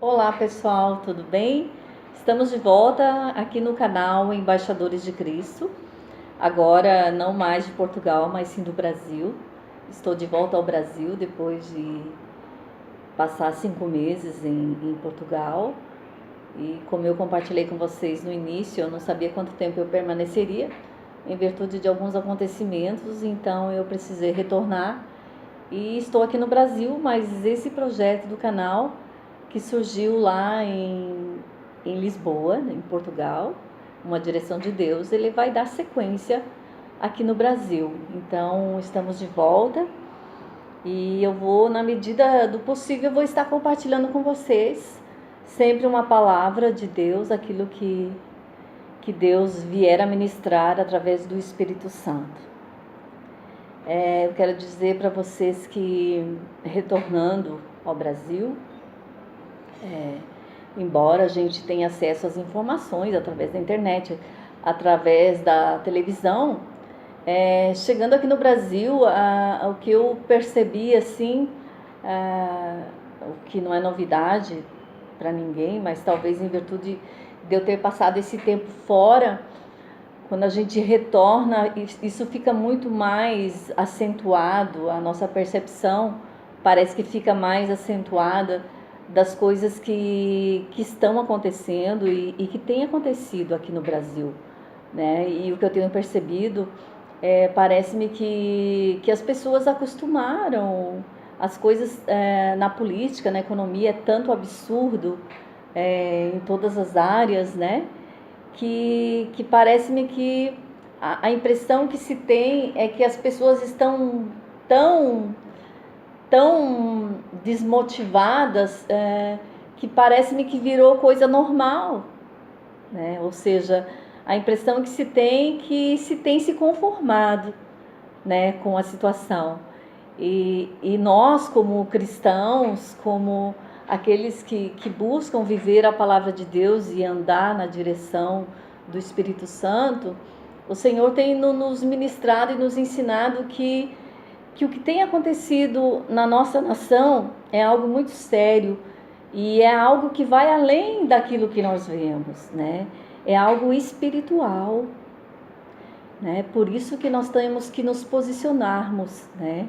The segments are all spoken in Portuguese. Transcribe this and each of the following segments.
Olá pessoal, tudo bem? Estamos de volta aqui no canal Embaixadores de Cristo. Agora não mais de Portugal, mas sim do Brasil. Estou de volta ao Brasil depois de passar 5 meses em Portugal. E como eu compartilhei com vocês no início, eu não sabia quanto tempo eu permaneceria, em virtude de alguns acontecimentos, então eu precisei retornar. E estou aqui no Brasil, mas esse projeto do canal que surgiu lá em Lisboa, em Portugal, uma direção de Deus, ele vai dar sequência aqui no Brasil. Então, estamos de volta e eu vou, na medida do possível, eu vou estar compartilhando com vocês sempre uma palavra de Deus, aquilo que Deus vier a ministrar através do Espírito Santo. Eu quero dizer para vocês que, retornando ao Brasil, embora a gente tenha acesso às informações através da internet, através da televisão, chegando aqui no Brasil, o que eu percebi assim, o que não é novidade para ninguém, mas talvez em virtude de eu ter passado esse tempo fora, quando a gente retorna, isso fica muito mais acentuado, a nossa percepção parece que fica mais acentuada das coisas que estão acontecendo e que têm acontecido aqui no Brasil, né? E o que eu tenho percebido, parece-me que as pessoas acostumaram as coisas na política, na economia, é tanto absurdo em todas as áreas, né? Que parece-me que a impressão que se tem é que as pessoas estão tão desmotivadas, que parece-me que virou coisa normal, né? Ou seja, a impressão que se tem se conformado, né, com a situação. E nós, como cristãos, como aqueles que buscam viver a palavra de Deus e andar na direção do Espírito Santo, o Senhor tem nos ministrado e nos ensinado que o que tem acontecido na nossa nação é algo muito sério e é algo que vai além daquilo que nós vemos, né? É algo espiritual, né? Por isso que nós temos que nos posicionarmos, né,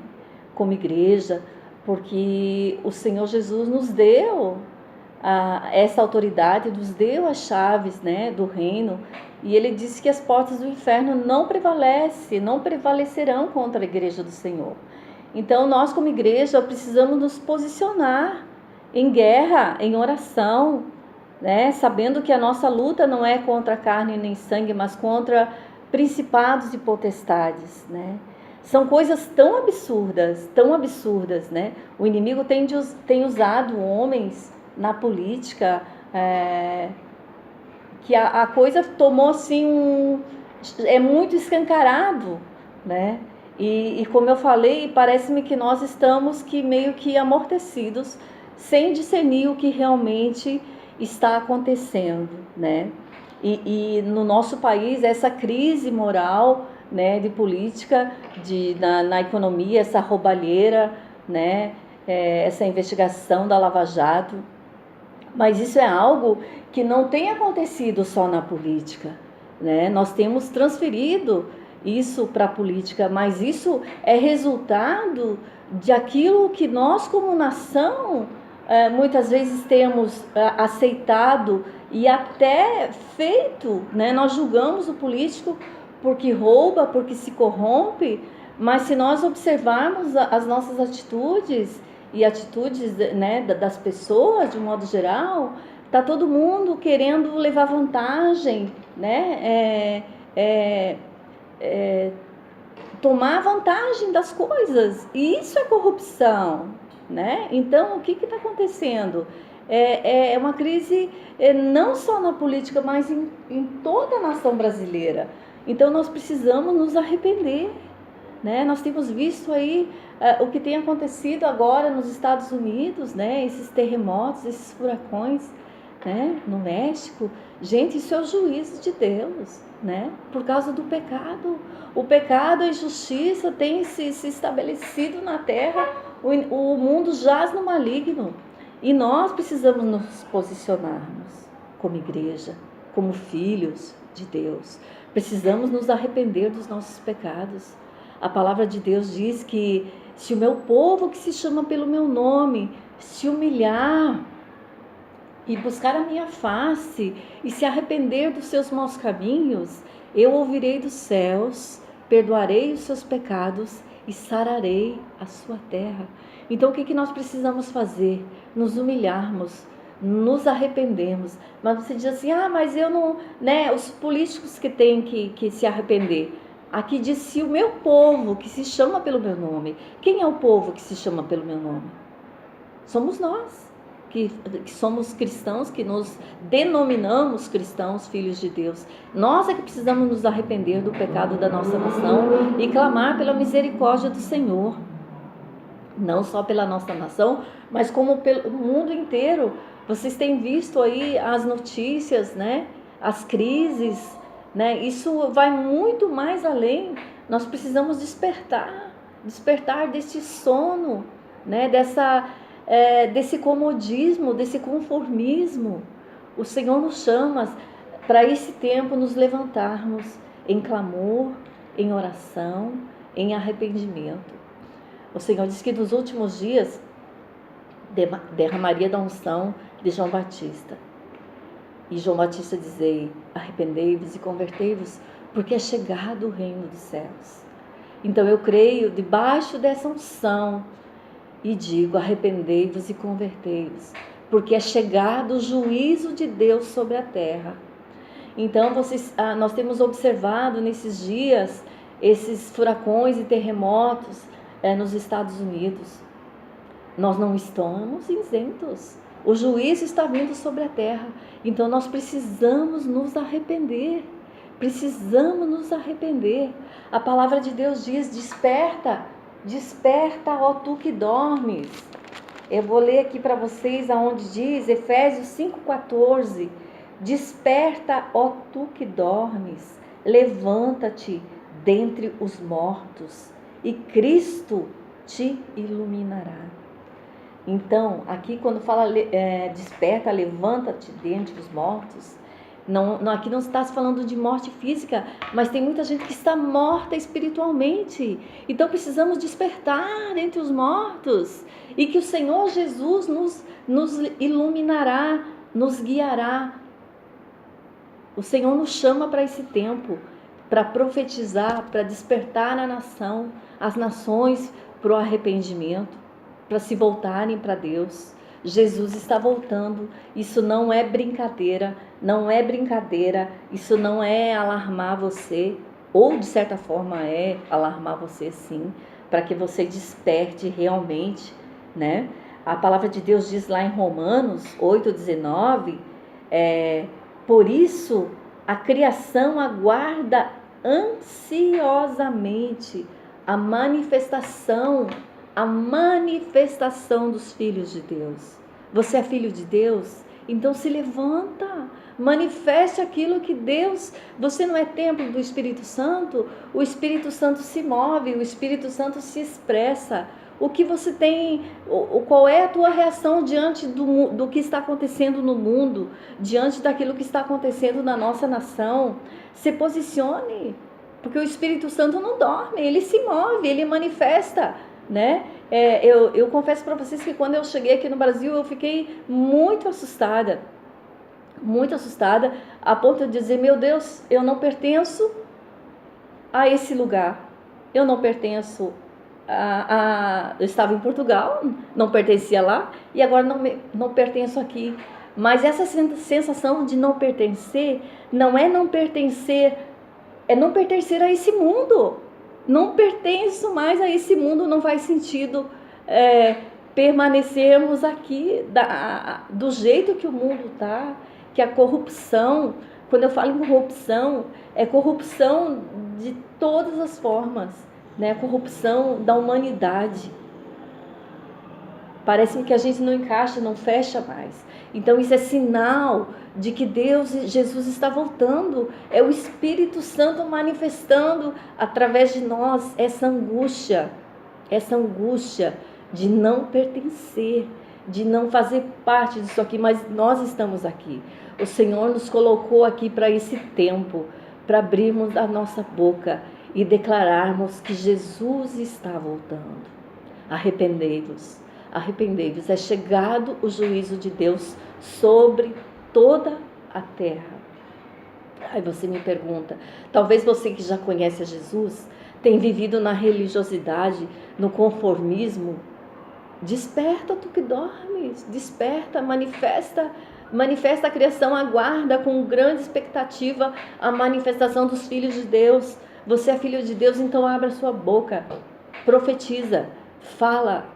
como igreja, porque o Senhor Jesus nos deu essa autoridade, nos deu as chaves, né, do reino, e ele disse que as portas do inferno não prevalecerão contra a igreja do Senhor. Então nós, como igreja, precisamos nos posicionar em guerra, em oração, né, sabendo que a nossa luta não é contra carne nem sangue, mas contra principados e potestades, né? São coisas tão absurdas, né? O inimigo tem usado homens na política, que a coisa tomou assim é muito escancarado, né? E como eu falei, parece-me que nós estamos meio que amortecidos, sem discernir o que realmente está acontecendo, né? E no nosso país, essa crise moral, né, de política, na economia, essa roubalheira, né, essa investigação da Lava Jato. Mas isso é algo que não tem acontecido só na política, né? Nós temos transferido isso para a política, mas isso é resultado de aquilo que nós, como nação, muitas vezes temos aceitado e até feito, né? Nós julgamos o político porque rouba, porque se corrompe, mas se nós observarmos as nossas atitudes e atitudes, né, das pessoas de um modo geral, está todo mundo querendo levar vantagem, né? Tomar vantagem das coisas, e isso é corrupção, né? Então, o que está acontecendo? É uma crise não só na política, mas em toda a nação brasileira. Então, nós precisamos nos arrepender, né? Nós temos visto aí o que tem acontecido agora nos Estados Unidos, né? Esses terremotos, esses furacões, né? No México. Gente, isso é o juízo de Deus, né? Por causa do pecado. O pecado, a injustiça tem se estabelecido na terra, o mundo jaz no maligno. E nós precisamos nos posicionarmos como igreja, como filhos de Deus. Precisamos nos arrepender dos nossos pecados. A palavra de Deus diz que se o meu povo, que se chama pelo meu nome, se humilhar e buscar a minha face e se arrepender dos seus maus caminhos, eu ouvirei dos céus, perdoarei os seus pecados e sararei a sua terra. Então o que nós precisamos fazer? Nos humilharmos, nos arrependermos. Mas você diz assim, mas eu não, né? Os políticos que têm que se arrepender. Aqui diz, se o meu povo, que se chama pelo meu nome. Quem é o povo que se chama pelo meu nome? Somos nós, que somos cristãos, que nos denominamos cristãos, filhos de Deus. Nós é que precisamos nos arrepender do pecado da nossa nação e clamar pela misericórdia do Senhor. Não só pela nossa nação, mas como pelo mundo inteiro. Vocês têm visto aí as notícias, né? As crises, né? Isso vai muito mais além. Nós precisamos despertar desse sono, né? Desse comodismo, desse conformismo. O Senhor nos chama para esse tempo nos levantarmos em clamor, em oração, em arrependimento. O Senhor diz que nos últimos dias derramaria da unção de João Batista. E João Batista dizia, arrependei-vos e convertei-vos, porque é chegado o reino dos céus. Então eu creio debaixo dessa unção e digo, arrependei-vos e convertei-vos, porque é chegado o juízo de Deus sobre a terra. Então nós temos observado nesses dias esses furacões e terremotos nos Estados Unidos. Nós não estamos isentos. O juízo está vindo sobre a terra. Então nós precisamos nos arrepender. Precisamos nos arrepender. A palavra de Deus diz, desperta, desperta, ó tu que dormes. Eu vou ler aqui para vocês aonde diz, Efésios 5,14. Desperta, ó tu que dormes, levanta-te dentre os mortos e Cristo te iluminará. Então, aqui quando fala desperta, levanta-te dentre os mortos, aqui não está se falando de morte física, mas tem muita gente que está morta espiritualmente. Então precisamos despertar dentre os mortos e que o Senhor Jesus nos iluminará, nos guiará. O Senhor nos chama para esse tempo, para profetizar, para despertar a nação, as nações para o arrependimento, para se voltarem para Deus. Jesus está voltando. Isso não é brincadeira, isso não é alarmar você, ou de certa forma é alarmar você sim, para que você desperte realmente, né? A palavra de Deus diz lá em Romanos 8,19, por isso a criação aguarda ansiosamente a manifestação dos filhos de Deus. Você é filho de Deus? Então se levanta, manifeste aquilo que Deus... Você não é templo do Espírito Santo? O Espírito Santo se move, o Espírito Santo se expressa. O que você tem, qual é a tua reação diante do que está acontecendo no mundo, diante daquilo que está acontecendo na nossa nação? Se posicione, porque o Espírito Santo não dorme, ele se move, ele manifesta, né? Eu confesso para vocês que quando eu cheguei aqui no Brasil, eu fiquei muito assustada, a ponto de dizer, meu Deus, eu não pertenço a esse lugar, eu não pertenço eu estava em Portugal, não pertencia lá, e agora não pertenço aqui. Mas essa sensação de não pertencer, não é não pertencer, é não pertencer a esse mundo. Não pertenço mais a esse mundo, não faz sentido permanecermos aqui do jeito que o mundo está, que a corrupção, quando eu falo em corrupção, é corrupção de todas as formas. Né, a corrupção da humanidade. Parece que a gente não encaixa, não fecha mais. Então isso é sinal de que Jesus está voltando. É o Espírito Santo manifestando através de nós essa angústia de não pertencer, de não fazer parte disso aqui, mas nós estamos aqui. O Senhor nos colocou aqui para esse tempo, para abrirmos a nossa boca e declararmos que Jesus está voltando. Arrependei-vos, arrependei-vos. É chegado o juízo de Deus sobre toda a terra. Aí você me pergunta, talvez você que já conhece a Jesus, tem vivido na religiosidade, no conformismo. Desperta, tu que dormes, desperta, manifesta a criação, aguarda com grande expectativa a manifestação dos filhos de Deus. Você é filho de Deus, então abra sua boca, profetiza, fala,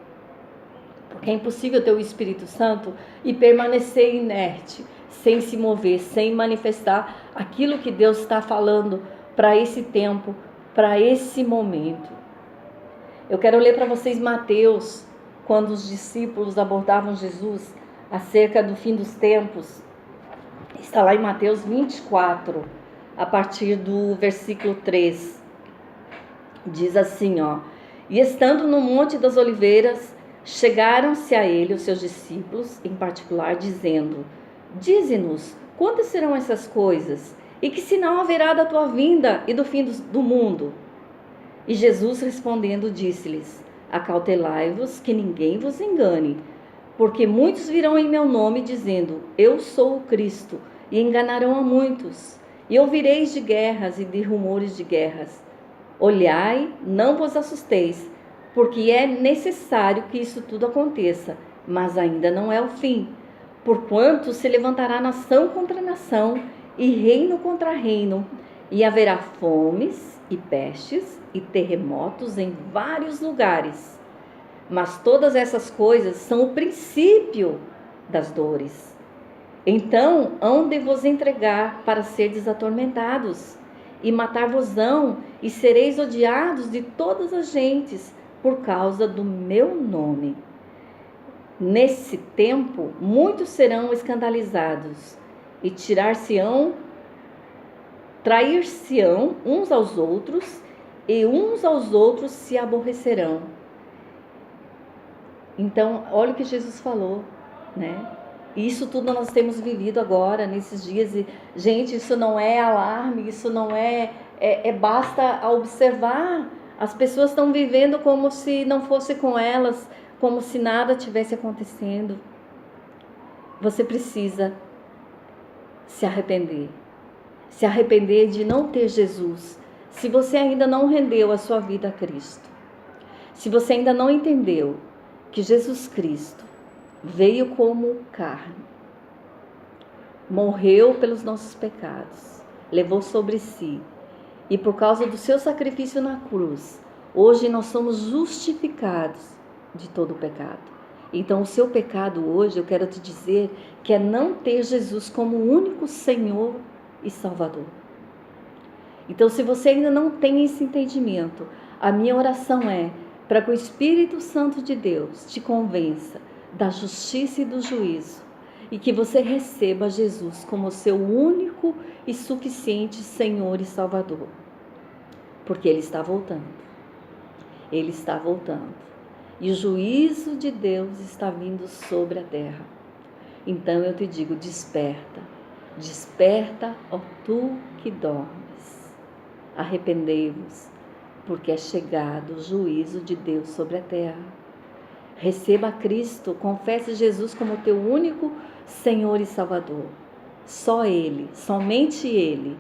porque é impossível ter o Espírito Santo e permanecer inerte, sem se mover, sem manifestar aquilo que Deus está falando para esse tempo, para esse momento. Eu quero ler para vocês Mateus, quando os discípulos abordavam Jesus acerca do fim dos tempos. Está lá em Mateus 24, a partir do versículo 3. Diz assim, ó: E estando no Monte das Oliveiras, chegaram-se a ele os seus discípulos, em particular, dizendo: Dize-nos, quantas serão essas coisas? E que sinal haverá da tua vinda e do fim do mundo? E Jesus respondendo disse-lhes: Acautelai-vos que ninguém vos engane, porque muitos virão em meu nome dizendo: Eu sou o Cristo, e enganarão a muitos. E ouvireis de guerras e de rumores de guerras. Olhai, não vos assusteis, porque é necessário que isso tudo aconteça, mas ainda não é o fim. Porquanto se levantará nação contra nação, e reino contra reino, e haverá fomes e pestes e terremotos em vários lugares. Mas todas essas coisas são o princípio das dores. Então hão de vos entregar para serdes atormentados, e matar-vos-ão, e sereis odiados de todas as gentes, por causa do meu nome. Nesse tempo, muitos serão escandalizados, e trair-se-ão uns aos outros, e uns aos outros se aborrecerão. Então, olha o que Jesus falou, né? Isso tudo nós temos vivido agora, nesses dias. E, gente, isso não é alarme, isso não basta observar. As pessoas estão vivendo como se não fosse com elas, como se nada tivesse acontecendo. Você precisa se arrepender de não ter Jesus. Se você ainda não rendeu a sua vida a Cristo, se você ainda não entendeu que Jesus Cristo veio como carne, morreu pelos nossos pecados, levou sobre si, e por causa do seu sacrifício na cruz, hoje nós somos justificados de todo o pecado. Então o seu pecado hoje, eu quero te dizer, que é não ter Jesus como único Senhor e Salvador. Então, se você ainda não tem esse entendimento, a minha oração é para que o Espírito Santo de Deus te convença da justiça e do juízo, e que você receba Jesus como seu único e suficiente Senhor e Salvador, porque Ele está voltando. Ele está voltando. E o juízo de Deus está vindo sobre a terra. Então eu te digo, desperta. Desperta, ó tu que dormes. Arrependei-vos, porque é chegado o juízo de Deus sobre a terra. Receba Cristo, confesse Jesus como teu único Senhor e Salvador. Só Ele, somente Ele.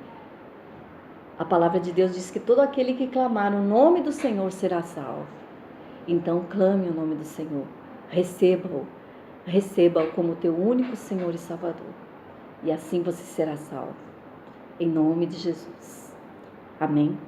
A palavra de Deus diz que todo aquele que clamar o nome do Senhor será salvo. Então clame o nome do Senhor. Receba-o como teu único Senhor e Salvador. E assim você será salvo. Em nome de Jesus. Amém.